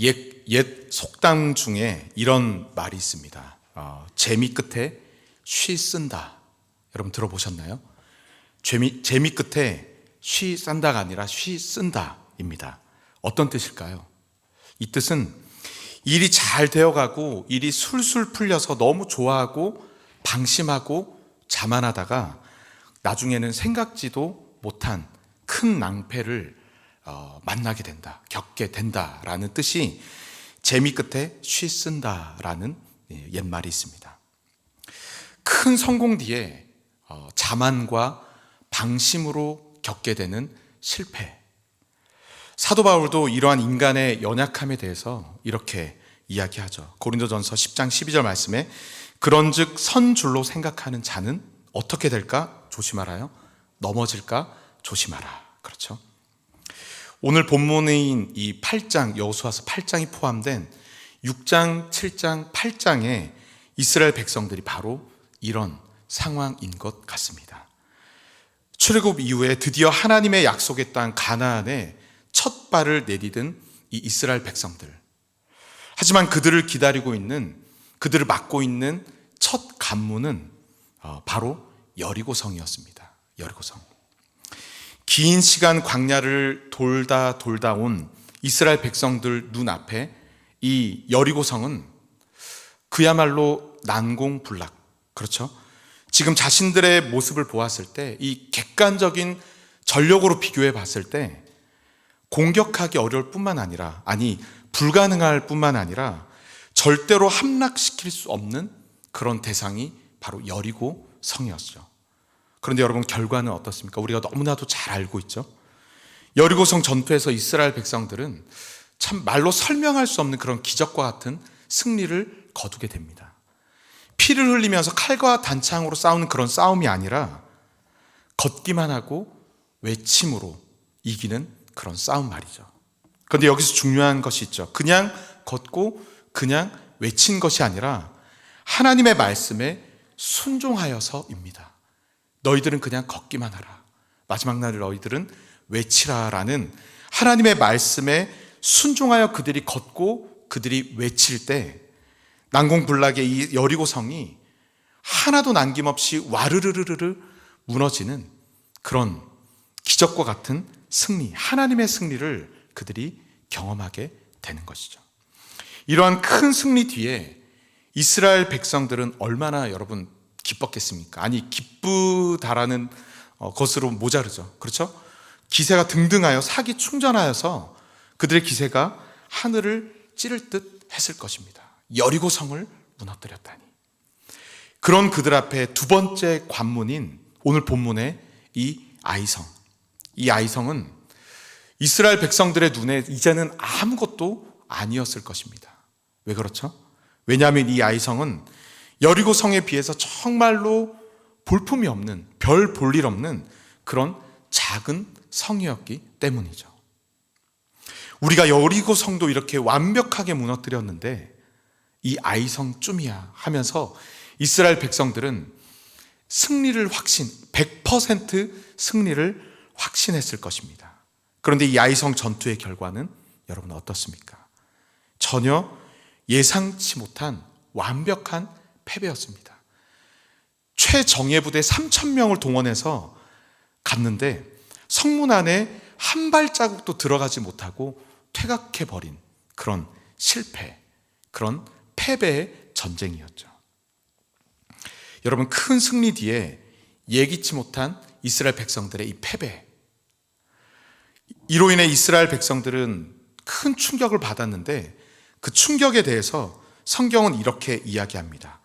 옛 속담 중에 이런 말이 있습니다. 재미 끝에 쉬 쓴다. 여러분 들어보셨나요? 재미 끝에 쉬 싼다가 아니라 쉬 쓴다입니다. 어떤 뜻일까요? 이 뜻은 일이 잘 되어가고 일이 술술 풀려서 너무 좋아하고 방심하고 자만하다가 나중에는 생각지도 못한 큰 낭패를 만나게 된다, 겪게 된다라는 뜻이 재미 끝에 쉬 쓴다라는 옛말이 있습니다. 큰 성공 뒤에 자만과 방심으로 겪게 되는 실패. 사도 바울도 이러한 인간의 연약함에 대해서 이렇게 이야기하죠. 고린도전서 10장 12절 말씀에 그런즉 선 줄로 생각하는 자는 어떻게 될까 조심하라요. 넘어질까 조심하라. 그렇죠. 오늘 본문인 이 8장, 여호수아서 8장이 포함된 6장, 7장, 8장에 이스라엘 백성들이 바로 이런 상황인 것 같습니다. 출애굽 이후에 드디어 하나님의 약속의 땅 가나안에 첫 발을 내디딘 이 이스라엘 백성들. 하지만 그들을 기다리고 있는, 그들을 막고 있는 첫 관문은 바로 여리고성이었습니다. 여리고성. 긴 시간 광야를 돌다 온 이스라엘 백성들 눈앞에 이 여리고성은 그야말로 난공불락. 그렇죠? 지금 자신들의 모습을 보았을 때 이 객관적인 전력으로 비교해 봤을 때 공격하기 어려울 뿐만 아니라, 불가능할 뿐만 아니라 절대로 함락시킬 수 없는 그런 대상이 바로 여리고성이었죠. 그런데 여러분 결과는 어떻습니까? 우리가 너무나도 잘 알고 있죠. 여리고성 전투에서 이스라엘 백성들은 참 말로 설명할 수 없는 그런 기적과 같은 승리를 거두게 됩니다. 피를 흘리면서 칼과 단창으로 싸우는 그런 싸움이 아니라 걷기만 하고 외침으로 이기는 그런 싸움 말이죠. 그런데 여기서 중요한 것이 있죠. 그냥 걷고 그냥 외친 것이 아니라 하나님의 말씀에 순종하여서입니다. 너희들은 그냥 걷기만 하라. 마지막 날 너희들은 외치라라는 하나님의 말씀에 순종하여 그들이 걷고 그들이 외칠 때 난공불락의 이 여리고성이 하나도 남김없이 와르르르르 무너지는 그런 기적과 같은 승리, 하나님의 승리를 그들이 경험하게 되는 것이죠. 이러한 큰 승리 뒤에 이스라엘 백성들은 얼마나 여러분 기뻤겠습니까? 기쁘다라는 것으로 모자르죠. 그렇죠? 기세가 등등하여 사기 충전하여서 그들의 기세가 하늘을 찌를 듯 했을 것입니다. 여리고성을 무너뜨렸다니. 그런 그들 앞에 두 번째 관문인 오늘 본문의 이 아이성. 이 아이성은 이스라엘 백성들의 눈에 이제는 아무것도 아니었을 것입니다. 왜 그렇죠? 왜냐하면 이 아이성은 여리고성에 비해서 정말로 볼품이 없는, 별 볼 일 없는 그런 작은 성이었기 때문이죠. 우리가 여리고성도 이렇게 완벽하게 무너뜨렸는데 이 아이성쯤이야 하면서 이스라엘 백성들은 승리를 100% 승리를 확신했을 것입니다. 그런데 이 아이성 전투의 결과는 여러분 어떻습니까? 전혀 예상치 못한 완벽한 패배였습니다. 최정예 부대 3,000명을 동원해서 갔는데 성문 안에 한 발자국도 들어가지 못하고 퇴각해버린 그런 실패, 그런 패배의 전쟁이었죠. 여러분 큰 승리 뒤에 예기치 못한 이스라엘 백성들의 이 패배, 이로 인해 이스라엘 백성들은 큰 충격을 받았는데 그 충격에 대해서 성경은 이렇게 이야기합니다.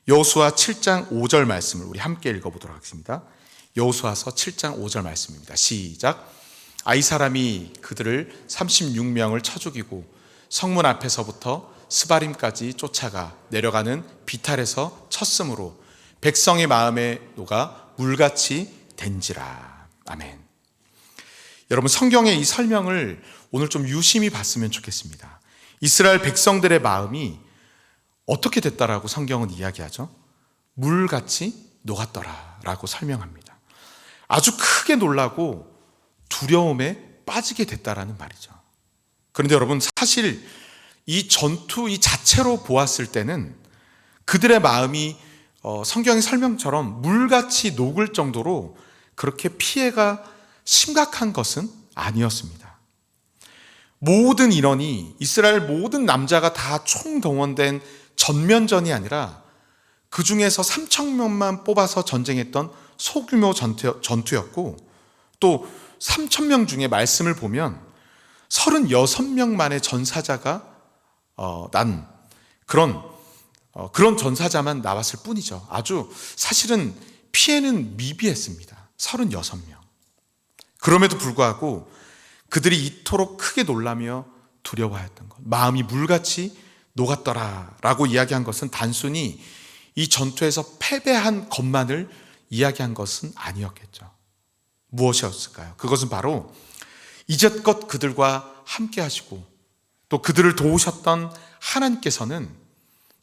여호수아 7장 5절 말씀을 우리 함께 읽어보도록 하겠습니다. 여호수아서 7장 5절 말씀입니다. 시작. 아이 사람이 그들을 36명을 쳐 죽이고 성문 앞에서부터 스바림까지 쫓아가 내려가는 비탈에서 쳤으므로 백성의 마음에 녹아 물같이 된지라. 아멘. 여러분 성경의 이 설명을 오늘 좀 유심히 봤으면 좋겠습니다. 이스라엘 백성들의 마음이 어떻게 됐다라고 성경은 이야기하죠? 물같이 녹았더라라고 설명합니다. 아주 크게 놀라고 두려움에 빠지게 됐다라는 말이죠. 그런데 여러분, 사실 이 전투 이 자체로 보았을 때는 그들의 마음이 성경의 설명처럼 물같이 녹을 정도로 그렇게 피해가 심각한 것은 아니었습니다. 모든 인원이, 이스라엘 모든 남자가 다 총동원된 전면전이 아니라 그 중에서 3,000명만 뽑아서 전쟁했던 소규모 전투였고, 또 3,000명 중에 말씀을 보면 36명만의 전사자가 난 그런 전사자만 나왔을 뿐이죠. 아주 사실은 피해는 미비했습니다. 36명. 그럼에도 불구하고 그들이 이토록 크게 놀라며 두려워하였던 것, 마음이 물같이 녹았더라라고 이야기한 것은 단순히 이 전투에서 패배한 것만을 이야기한 것은 아니었겠죠. 무엇이었을까요? 그것은 바로 이제껏 그들과 함께 하시고 또 그들을 도우셨던 하나님께서는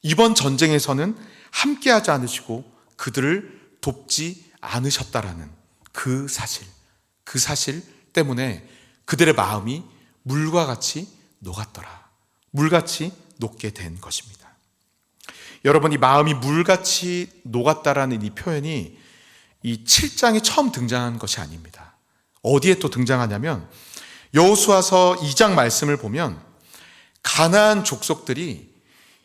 이번 전쟁에서는 함께 하지 않으시고 그들을 돕지 않으셨다라는 그 사실 때문에 그들의 마음이 물과 같이 녹았더라. 물같이 녹게 된 것입니다. 여러분, 이 마음이 물같이 녹았다라는 이 표현이 이 7장에 처음 등장한 것이 아닙니다. 어디에 또 등장하냐면 여호수아서 2장 말씀을 보면 가나안 족속들이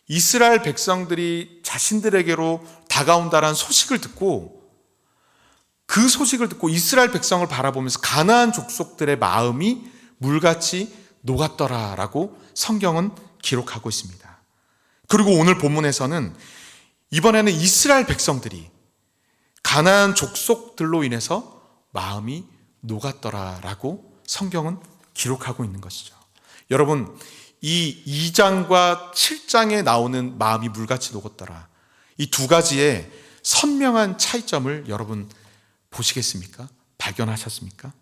이스라엘 백성들이 자신들에게로 다가온다라는 소식을 듣고, 그 소식을 듣고 이스라엘 백성을 바라보면서 가나안 족속들의 마음이 물같이 녹았더라라고 성경은 기록하고 있습니다. 그리고 오늘 본문에서는 이번에는 이스라엘 백성들이 가나안 족속들로 인해서 마음이 녹았더라라고 성경은 기록하고 있는 것이죠. 여러분, 이 2장과 7장에 나오는 마음이 물같이 녹았더라, 이 두 가지의 선명한 차이점을 여러분 보시겠습니까? 발견하셨습니까?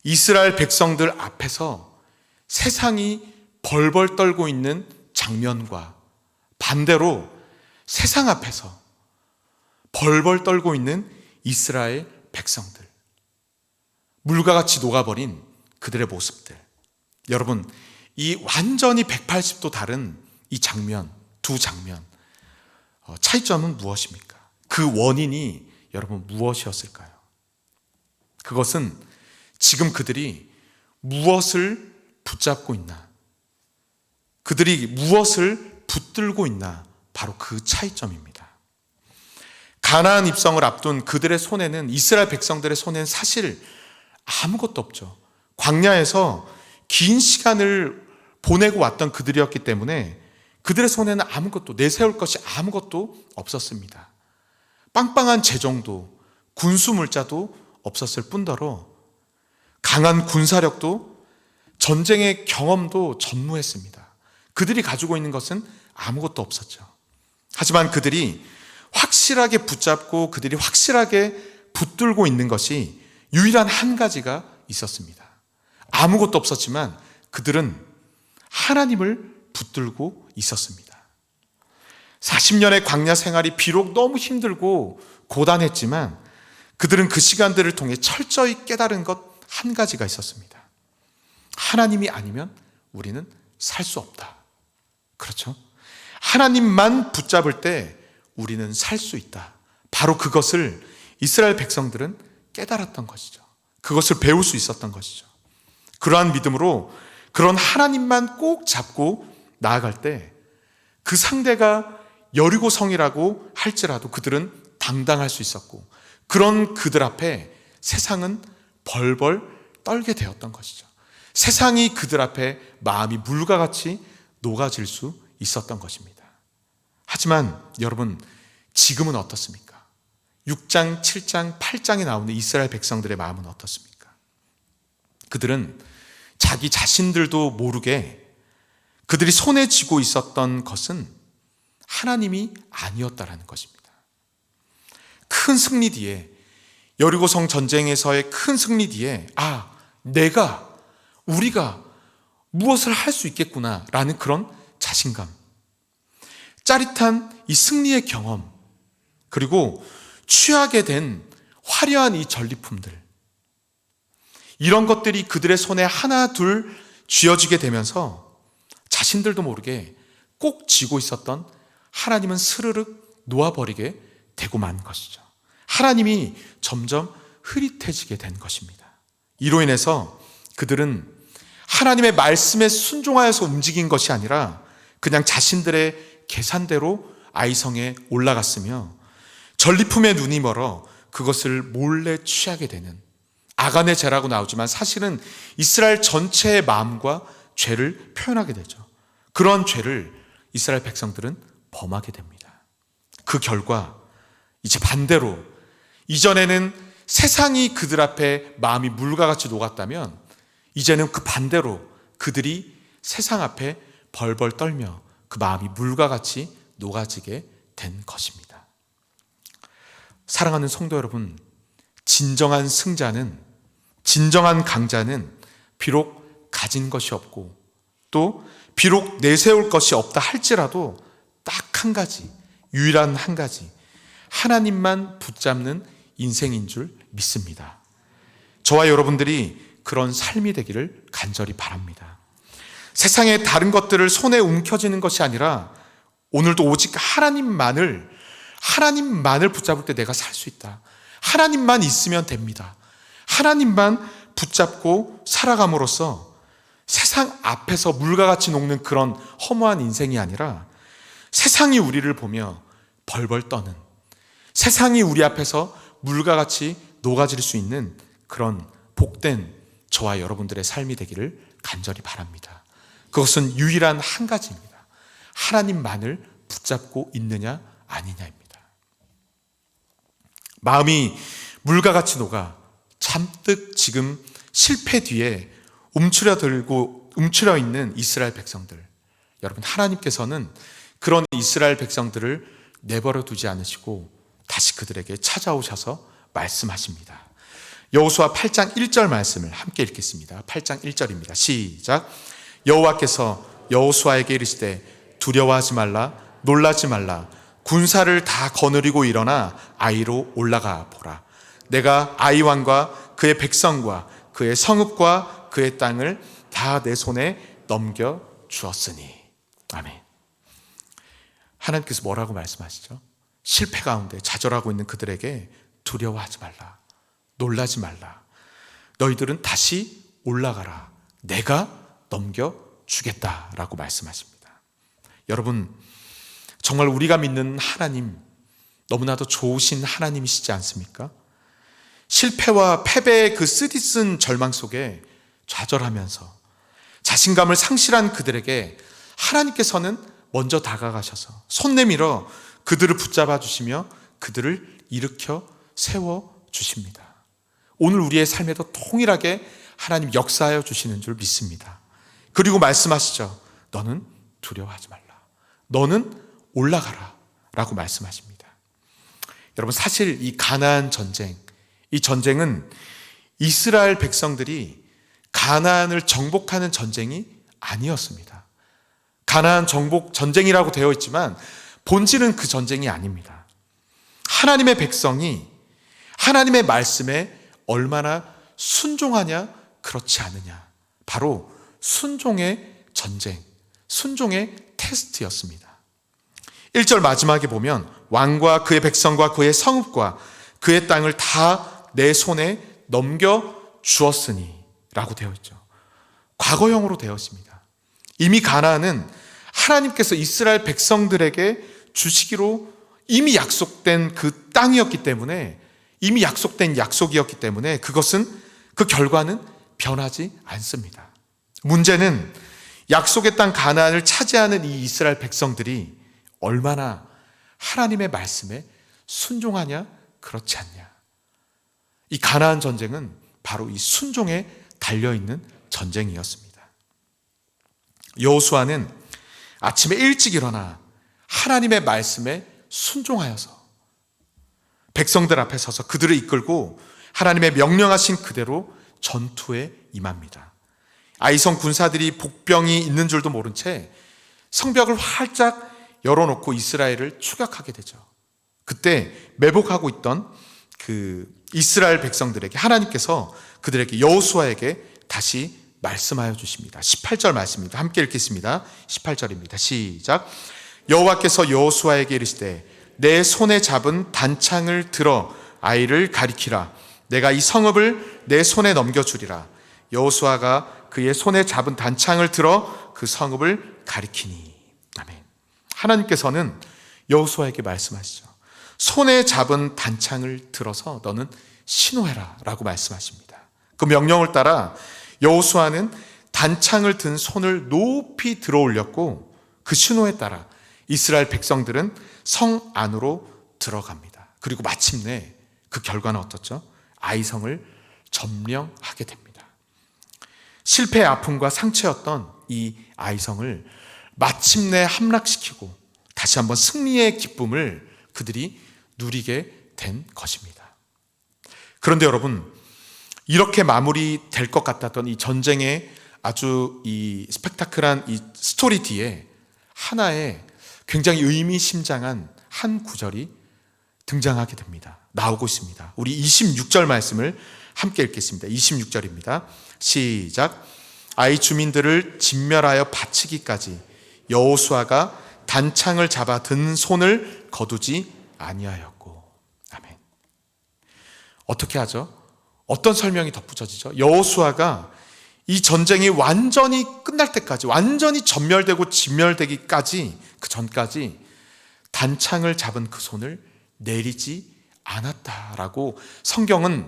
이스라엘 백성들 앞에서 세상이 벌벌 떨고 있는 장면과 반대로 세상 앞에서 벌벌 떨고 있는 이스라엘 백성들, 물과 같이 녹아버린 그들의 모습들. 여러분, 이 완전히 180도 다른 이 장면, 두 장면, 차이점은 무엇입니까? 그 원인이 여러분 무엇이었을까요? 그것은 지금 그들이 무엇을 붙잡고 있나, 그들이 무엇을 붙들고 있나, 바로 그 차이점입니다. 가나안 입성을 앞둔 그들의 손에는, 이스라엘 백성들의 손에는 사실 아무것도 없죠. 광야에서 긴 시간을 보내고 왔던 그들이었기 때문에 그들의 손에는 아무것도, 내세울 것이 아무것도 없었습니다. 빵빵한 재정도, 군수물자도 없었을 뿐더러 강한 군사력도, 전쟁의 경험도 전무했습니다. 그들이 가지고 있는 것은 아무것도 없었죠. 하지만 그들이 확실하게 붙잡고 그들이 확실하게 붙들고 있는 것이 유일한 한 가지가 있었습니다. 아무것도 없었지만 그들은 하나님을 붙들고 있었습니다. 40년의 광야 생활이 비록 너무 힘들고 고단했지만 그들은 그 시간들을 통해 철저히 깨달은 것 한 가지가 있었습니다. 하나님이 아니면 우리는 살 수 없다. 그렇죠? 하나님만 붙잡을 때 우리는 살 수 있다. 바로 그것을 이스라엘 백성들은 깨달았던 것이죠. 그것을 배울 수 있었던 것이죠. 그러한 믿음으로 그런 하나님만 꼭 잡고 나아갈 때 그 상대가 여리고 성이라고 할지라도 그들은 당당할 수 있었고, 그런 그들 앞에 세상은 벌벌 떨게 되었던 것이죠. 세상이 그들 앞에 마음이 물과 같이 녹아질 수 있었던 것입니다. 하지만 여러분, 지금은 어떻습니까? 6장, 7장, 8장에 나오는 이스라엘 백성들의 마음은 어떻습니까? 그들은 자기 자신들도 모르게 그들이 손에 쥐고 있었던 것은 하나님이 아니었다라는 것입니다. 큰 승리 뒤에, 여리고성 전쟁에서의 큰 승리 뒤에 우리가 무엇을 할 수 있겠구나라는 그런 자신감, 짜릿한 이 승리의 경험, 그리고 취하게 된 화려한 이 전리품들, 이런 것들이 그들의 손에 하나 둘 쥐어지게 되면서 자신들도 모르게 꼭 쥐고 있었던 하나님은 스르륵 놓아버리게 되고 만 것이죠. 하나님이 점점 흐릿해지게 된 것입니다. 이로 인해서 그들은 하나님의 말씀에 순종하여서 움직인 것이 아니라 그냥 자신들의 계산대로 아이성에 올라갔으며 전리품에 눈이 멀어 그것을 몰래 취하게 되는 아간의 죄라고 나오지만 사실은 이스라엘 전체의 마음과 죄를 표현하게 되죠. 그런 죄를 이스라엘 백성들은 범하게 됩니다. 그 결과 이제 반대로 이전에는 세상이 그들 앞에 마음이 물과 같이 녹았다면 이제는 그 반대로 그들이 세상 앞에 벌벌 떨며 그 마음이 물과 같이 녹아지게 된 것입니다. 사랑하는 성도 여러분, 진정한 승자는, 진정한 강자는 비록 가진 것이 없고 또 비록 내세울 것이 없다 할지라도 딱 한 가지, 유일한 한 가지, 하나님만 붙잡는 인생인 줄 믿습니다. 저와 여러분들이 그런 삶이 되기를 간절히 바랍니다. 세상의 다른 것들을 손에 움켜쥐는 것이 아니라 오늘도 오직 하나님만을 붙잡을 때 내가 살 수 있다. 하나님만 있으면 됩니다. 하나님만 붙잡고 살아감으로써 세상 앞에서 물과 같이 녹는 그런 허무한 인생이 아니라 세상이 우리를 보며 벌벌 떠는, 세상이 우리 앞에서 물과 같이 녹아질 수 있는 그런 복된 저와 여러분들의 삶이 되기를 간절히 바랍니다. 그것은 유일한 한 가지입니다. 하나님만을 붙잡고 있느냐 아니냐입니다. 마음이 물과 같이 녹아 잔뜩 지금 실패 뒤에 움츠려 있는 이스라엘 백성들, 여러분, 하나님께서는 그런 이스라엘 백성들을 내버려 두지 않으시고 다시 그들에게 찾아오셔서 말씀하십니다. 여호수아 8장 1절 말씀을 함께 읽겠습니다. 8장 1절입니다. 시작. 여호와께서 여호수아에게 이르시되 두려워하지 말라, 놀라지 말라. 군사를 다 거느리고 일어나 아이로 올라가 보라. 내가 아이 왕과 그의 백성과 그의 성읍과 그의 땅을 다 내 손에 넘겨 주었으니. 아멘. 하나님께서 뭐라고 말씀하시죠? 실패 가운데 좌절하고 있는 그들에게 두려워하지 말라, 놀라지 말라. 너희들은 다시 올라가라. 내가 넘겨주겠다라고 말씀하십니다. 여러분, 정말 우리가 믿는 하나님, 너무나도 좋으신 하나님이시지 않습니까? 실패와 패배의 그 쓰디쓴 절망 속에 좌절하면서 자신감을 상실한 그들에게 하나님께서는 먼저 다가가셔서 손 내밀어 그들을 붙잡아 주시며 그들을 일으켜 세워 주십니다. 오늘 우리의 삶에도 통일하게 하나님 역사하여 주시는 줄 믿습니다. 그리고 말씀하시죠. 너는 두려워하지 말라. 너는 올라가라 라고 말씀하십니다. 여러분, 사실 이 가나안 전쟁, 이 전쟁은 이스라엘 백성들이 가나안을 정복하는 전쟁이 아니었습니다. 가나안 정복 전쟁이라고 되어 있지만 본질은 그 전쟁이 아닙니다. 하나님의 백성이 하나님의 말씀에 얼마나 순종하냐 그렇지 않느냐, 바로 순종의 전쟁, 순종의 테스트였습니다. 1절 마지막에 보면 왕과 그의 백성과 그의 성읍과 그의 땅을 다 내 손에 넘겨 주었으니 라고 되어 있죠. 과거형으로 되어 있습니다. 이미 가나안은 하나님께서 이스라엘 백성들에게 주시기로 이미 약속된 그 땅이었기 때문에, 이미 약속된 약속이었기 때문에 그것은, 그 결과는 변하지 않습니다. 문제는 약속의 땅 가나안을 차지하는 이 이스라엘 백성들이 얼마나 하나님의 말씀에 순종하냐 그렇지 않냐. 이 가나안 전쟁은 바로 이 순종에 달려있는 전쟁이었습니다. 여호수아는 아침에 일찍 일어나 하나님의 말씀에 순종하여서 백성들 앞에 서서 그들을 이끌고 하나님의 명령하신 그대로 전투에 임합니다. 아이성 군사들이 복병이 있는 줄도 모른 채 성벽을 활짝 열어놓고 이스라엘을 추격하게 되죠. 그때 매복하고 있던 그 이스라엘 백성들에게 하나님께서 그들에게, 여호수아에게 다시 말씀하여 주십니다. 18절 말씀입니다. 함께 읽겠습니다. 18절입니다. 시작. 여호와께서 여호수아에게 이르시되 내 손에 잡은 단창을 들어 아이를 가리키라. 내가 이 성읍을 내 손에 넘겨주리라. 여호수아가 그의 손에 잡은 단창을 들어 그 성읍을 가리키니. 아멘. 하나님께서는 여호수아에게 말씀하시죠. 손에 잡은 단창을 들어서 너는 신호해라 라고 말씀하십니다. 그 명령을 따라 여호수아는 단창을 든 손을 높이 들어 올렸고 그 신호에 따라 이스라엘 백성들은 성 안으로 들어갑니다. 그리고 마침내 그 결과는 어떻죠? 아이성을 점령하게 됩니다. 실패의 아픔과 상처였던 이 아이성을 마침내 함락시키고 다시 한번 승리의 기쁨을 그들이 누리게 된 것입니다. 그런데 여러분, 이렇게 마무리될 것 같았던 이 전쟁의 아주 이 스펙타클한 이 스토리 뒤에 하나의 굉장히 의미심장한 한 구절이 등장하게 됩니다. 나오고 있습니다. 우리 26절 말씀을 함께 읽겠습니다. 26절입니다. 시작. 아이 주민들을 진멸하여 바치기까지 여호수아가 단창을 잡아 든 손을 거두지 아니하였고. 아멘. 어떻게 하죠? 어떤 설명이 덧붙여지죠? 여호수아가 이 전쟁이 완전히 끝날 때까지, 완전히 전멸되고 진멸되기까지, 그 전까지 단창을 잡은 그 손을 내리지 않았다라고 성경은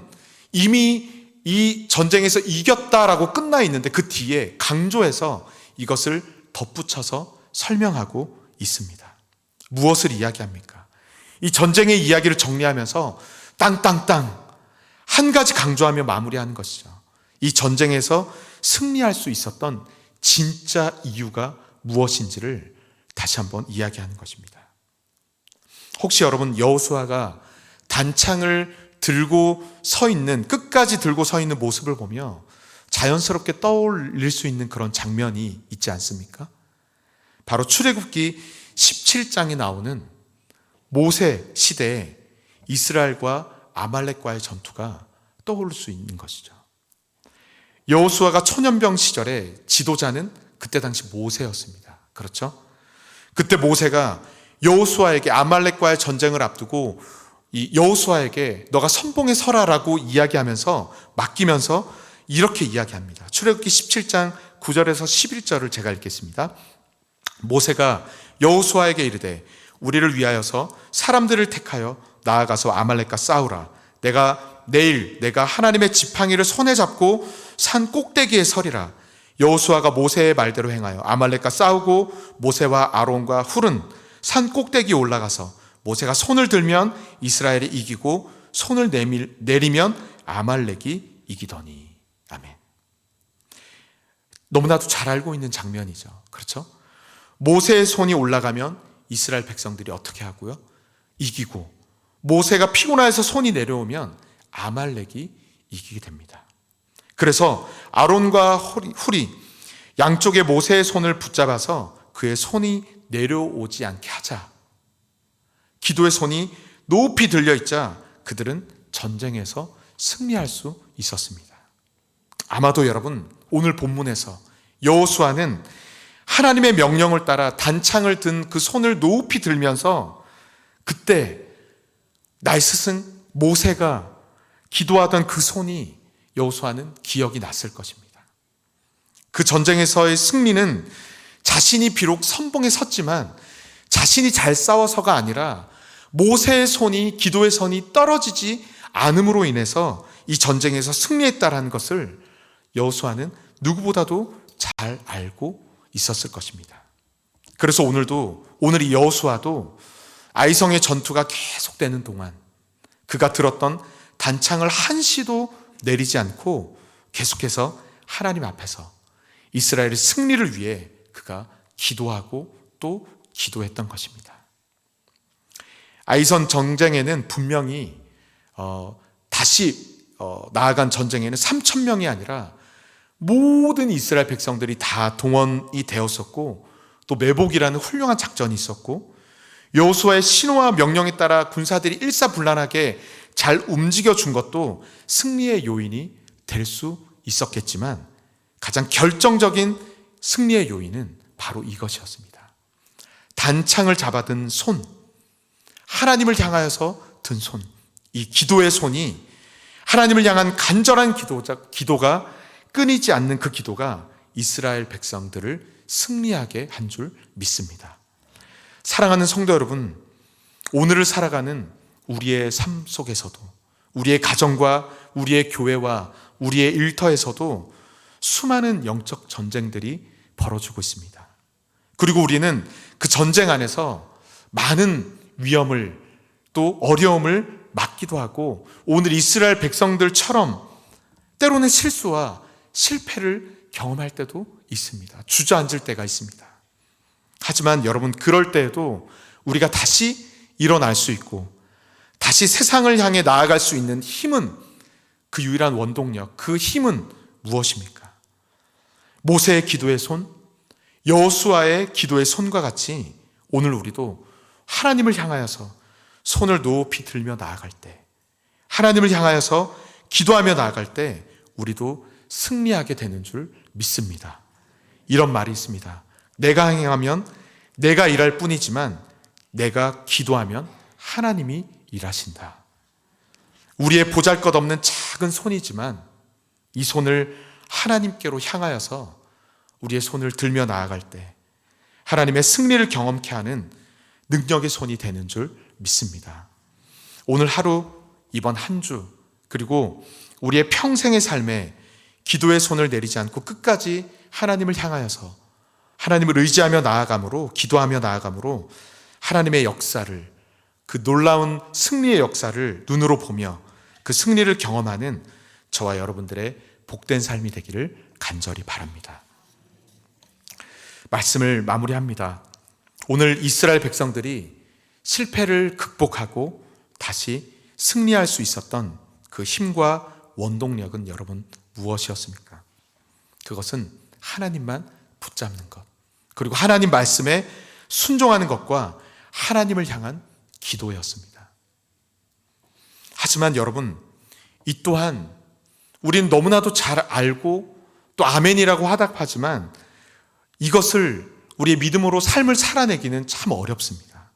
이미 이 전쟁에서 이겼다라고 끝나 있는데 그 뒤에 강조해서 이것을 덧붙여서 설명하고 있습니다. 무엇을 이야기합니까? 이 전쟁의 이야기를 정리하면서 땅땅땅 한 가지 강조하며 마무리하는 것이죠. 이 전쟁에서 승리할 수 있었던 진짜 이유가 무엇인지를 다시 한번 이야기하는 것입니다. 혹시 여러분 여호수아가 단창을 들고 서 있는, 끝까지 들고 서 있는 모습을 보며 자연스럽게 떠올릴 수 있는 그런 장면이 있지 않습니까? 바로 출애굽기 17장에 나오는 모세 시대에 이스라엘과 아말렉과의 전투가 떠오를 수 있는 것이죠. 여호수아가 초년병 시절에 지도자는 그때 당시 모세였습니다. 그렇죠? 그때 모세가 여호수아에게 아말렉과의 전쟁을 앞두고 이 여호수아에게 너가 선봉에 서라라고 이야기하면서 맡기면서 이렇게 이야기합니다. 출애굽기 17장 9절에서 11절을 제가 읽겠습니다. 모세가 여호수아에게 이르되 우리를 위하여서 사람들을 택하여 나아가서 아말렉과 싸우라. 내가 하나님의 지팡이를 손에 잡고 산 꼭대기에 서리라. 여호수아가 모세의 말대로 행하여 아말렉과 싸우고 모세와 아론과 훌은 산 꼭대기에 올라가서 모세가 손을 들면 이스라엘이 이기고 손을 내리면 아말렉이 이기더니. 아멘. 너무나도 잘 알고 있는 장면이죠. 그렇죠? 모세의 손이 올라가면 이스라엘 백성들이 어떻게 하고요? 이기고, 모세가 피곤해서 손이 내려오면 아말렉이 이기게 됩니다. 그래서 아론과 훌이 양쪽에 모세의 손을 붙잡아서 그의 손이 내려오지 않게 하자. 기도의 손이 높이 들려있자 그들은 전쟁에서 승리할 수 있었습니다. 아마도 여러분 오늘 본문에서 여호수아는 하나님의 명령을 따라 단창을 든 그 손을 높이 들면서 그때 나의 스승 모세가 기도하던 그 손이 여호수아는 기억이 났을 것입니다. 그 전쟁에서의 승리는 자신이 비록 선봉에 섰지만 자신이 잘 싸워서가 아니라 모세의 손이, 기도의 손이 떨어지지 않음으로 인해서 이 전쟁에서 승리했다라는 것을 여호수아는 누구보다도 잘 알고 있었을 것입니다. 그래서 오늘 이 여호수아도 아이성의 전투가 계속되는 동안 그가 들었던 단창을 한시도 내리지 않고 계속해서 하나님 앞에서 이스라엘의 승리를 위해 그가 기도하고 또 기도했던 것입니다. 아이성 전쟁에는 분명히 다시 나아간 전쟁에는 3,000명이 아니라 모든 이스라엘 백성들이 다 동원이 되었었고 또 매복이라는 훌륭한 작전이 있었고 여호수아의 신호와 명령에 따라 군사들이 일사불란하게 잘 움직여준 것도 승리의 요인이 될 수 있었겠지만 가장 결정적인 승리의 요인은 바로 이것이었습니다. 단창을 잡아든 손, 하나님을 향하여서 든 손, 이 기도의 손이 하나님을 향한 간절한 기도가 끊이지 않는 그 기도가 이스라엘 백성들을 승리하게 한 줄 믿습니다. 사랑하는 성도 여러분, 오늘을 살아가는 우리의 삶 속에서도, 우리의 가정과 우리의 교회와 우리의 일터에서도 수많은 영적 전쟁들이 벌어지고 있습니다. 그리고 우리는 그 전쟁 안에서 많은 위험을 또 어려움을 맞기도 하고, 오늘 이스라엘 백성들처럼 때로는 실수와 실패를 경험할 때도 있습니다. 주저앉을 때가 있습니다. 하지만 여러분, 그럴 때에도 우리가 다시 일어날 수 있고 다시 세상을 향해 나아갈 수 있는 힘은, 그 유일한 원동력, 그 힘은 무엇입니까? 모세의 기도의 손, 여호수아의 기도의 손과 같이 오늘 우리도 하나님을 향하여서 손을 높이 들며 나아갈 때, 하나님을 향하여서 기도하며 나아갈 때 우리도 승리하게 되는 줄 믿습니다. 이런 말이 있습니다. 내가 행하면 내가 일할 뿐이지만 내가 기도하면 하나님이 일하신다. 우리의 보잘것없는 작은 손이지만 이 손을 하나님께로 향하여서 우리의 손을 들며 나아갈 때 하나님의 승리를 경험케 하는 능력의 손이 되는 줄 믿습니다. 오늘 하루, 이번 한 주, 그리고 우리의 평생의 삶에 기도의 손을 내리지 않고 끝까지 하나님을 향하여서 하나님을 의지하며 나아감으로, 기도하며 나아감으로 하나님의 역사를, 그 놀라운 승리의 역사를 눈으로 보며 그 승리를 경험하는 저와 여러분들의 복된 삶이 되기를 간절히 바랍니다. 말씀을 마무리합니다. 오늘 이스라엘 백성들이 실패를 극복하고 다시 승리할 수 있었던 그 힘과 원동력은 여러분 무엇이었습니까? 그것은 하나님만 붙잡는 것, 그리고 하나님 말씀에 순종하는 것과 하나님을 향한 기도였습니다. 하지만 여러분, 이 또한 우리는 너무나도 잘 알고 또 아멘이라고 화답하지만 이것을 우리의 믿음으로 삶을 살아내기는 참 어렵습니다.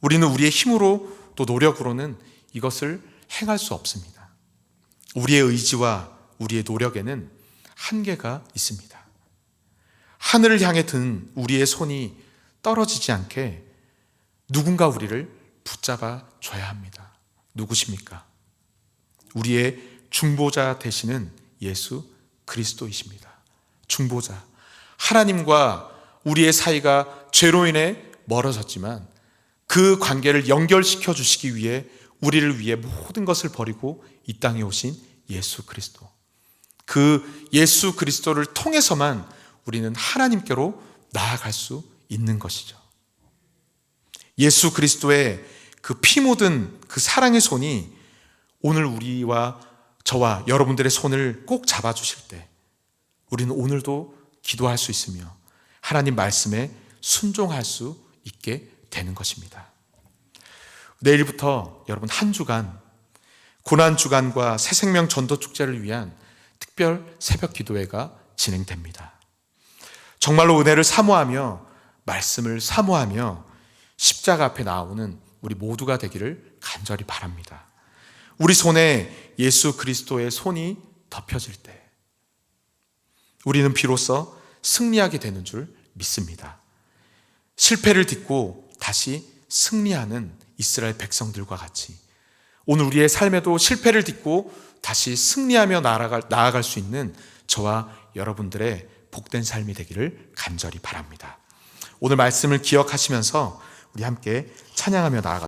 우리는 우리의 힘으로 또 노력으로는 이것을 행할 수 없습니다. 우리의 의지와 우리의 노력에는 한계가 있습니다. 하늘을 향해 든 우리의 손이 떨어지지 않게 누군가 우리를 붙잡아 줘야 합니다. 누구십니까? 우리의 중보자 되시는 예수 그리스도이십니다. 중보자. 하나님과 우리의 사이가 죄로 인해 멀어졌지만 그 관계를 연결시켜 주시기 위해 우리를 위해 모든 것을 버리고 이 땅에 오신 예수 그리스도. 그 예수 그리스도를 통해서만 우리는 하나님께로 나아갈 수 있는 것이죠. 예수 그리스도의 그 피 묻은 그 사랑의 손이 오늘 우리와 저와 여러분들의 손을 꼭 잡아주실 때 우리는 오늘도 기도할 수 있으며 하나님 말씀에 순종할 수 있게 되는 것입니다. 내일부터 여러분 한 주간 고난주간과 새생명 전도축제를 위한 특별 새벽 기도회가 진행됩니다. 정말로 은혜를 사모하며 말씀을 사모하며 십자가 앞에 나오는 우리 모두가 되기를 간절히 바랍니다. 우리 손에 예수 그리스도의 손이 덮여질 때 우리는 비로소 승리하게 되는 줄 믿습니다. 실패를 딛고 다시 승리하는 이스라엘 백성들과 같이 오늘 우리의 삶에도 실패를 딛고 다시 승리하며 나아갈 수 있는 저와 여러분들의 복된 삶이 되기를 간절히 바랍니다. 오늘 말씀을 기억하시면서 우리 함께 찬양하며 나아가